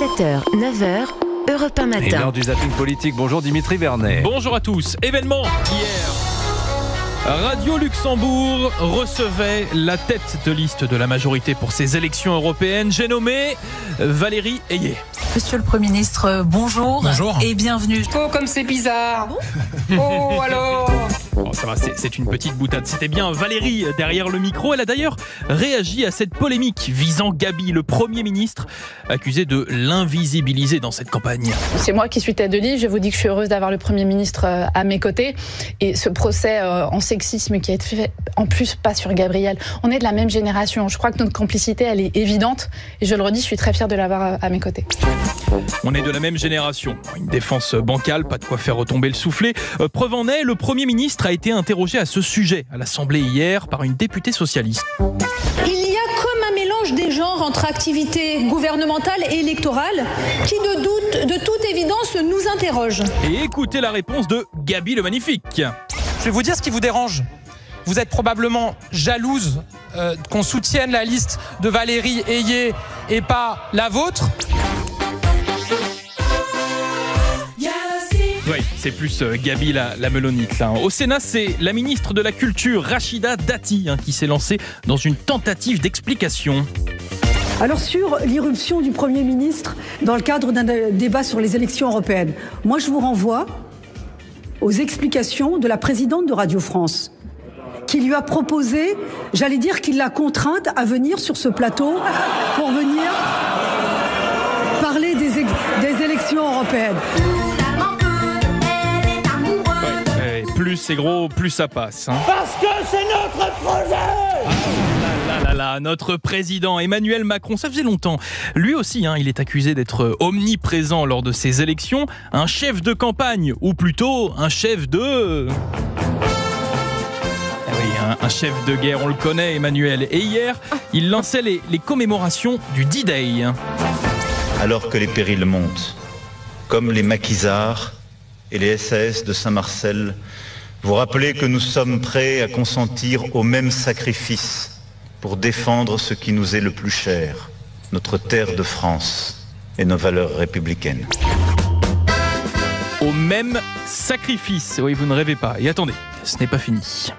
7h, 9h, Europe 1 Matin. Et l'heure du zapping politique. Bonjour Dimitri Vernet. Bonjour à tous. Événement hier. Radio Luxembourg recevait la tête de liste de la majorité pour ces élections européennes. J'ai nommé Valérie Ayé. Monsieur le Premier ministre, bonjour. Bonjour. Et bienvenue. Oh, comme c'est bizarre. Oh, alors. Bon, ça va, c'est une petite boutade. C'était bien Valérie derrière le micro. Elle a d'ailleurs réagi à cette polémique visant Gabi, le Premier ministre, accusé de l'invisibiliser dans cette campagne. C'est moi qui suis tête de liste. Je vous dis que je suis heureuse d'avoir le Premier ministre à mes côtés. Et ce procès en sexisme qui a été fait, en plus, pas sur Gabriel. On est de la même génération. Je crois que notre complicité, elle est évidente. Et je le redis, je suis très fière de l'avoir à mes côtés. On est de la même génération. Une défense bancale, pas de quoi faire retomber le soufflet. Preuve en est, le Premier ministre a été interrogé à ce sujet à l'Assemblée hier par une députée socialiste. Il y a comme un mélange des genres entre activité gouvernementale et électorale qui, de toute évidence, nous interroge. Et écoutez la réponse de Gabi le Magnifique. Je vais vous dire ce qui vous dérange. Vous êtes probablement jalouse qu'on soutienne la liste de Valérie Ayé et pas la vôtre. Oui, c'est plus Gabi la melonite. Là. Au Sénat, c'est la ministre de la Culture, Rachida Dati, qui s'est lancée dans une tentative d'explication. Alors sur l'irruption du Premier ministre dans le cadre d'un débat sur les élections européennes, moi je vous renvoie aux explications de la présidente de Radio France, qui lui a proposé, j'allais dire qu'il l'a contrainte à venir sur ce plateau pour venir parler des élections européennes. Plus c'est gros, plus ça passe. Parce que c'est notre projet. Notre président Emmanuel Macron, ça faisait longtemps. Lui aussi, il est accusé d'être omniprésent lors de ces élections. Un chef de campagne, ou plutôt un chef de... un chef de guerre, on le connaît, Emmanuel. Et hier, il lançait les commémorations du D-Day. Alors que les périls montent, comme les maquisards et les SAS de Saint-Marcel, vous rappelez que nous sommes prêts à consentir au même sacrifice pour défendre ce qui nous est le plus cher, notre terre de France et nos valeurs républicaines. Au même sacrifice, oui, vous ne rêvez pas. Et attendez, ce n'est pas fini.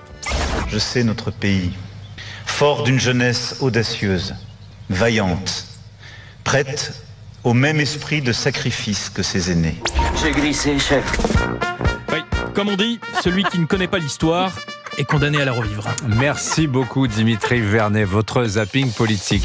Je sais notre pays, fort d'une jeunesse audacieuse, vaillante, prête au même esprit de sacrifice que ses aînés. J'ai glissé, chef. Oui, comme on dit, celui qui ne connaît pas l'histoire est condamné à la revivre. Merci beaucoup Dimitri Vernet, votre zapping politique.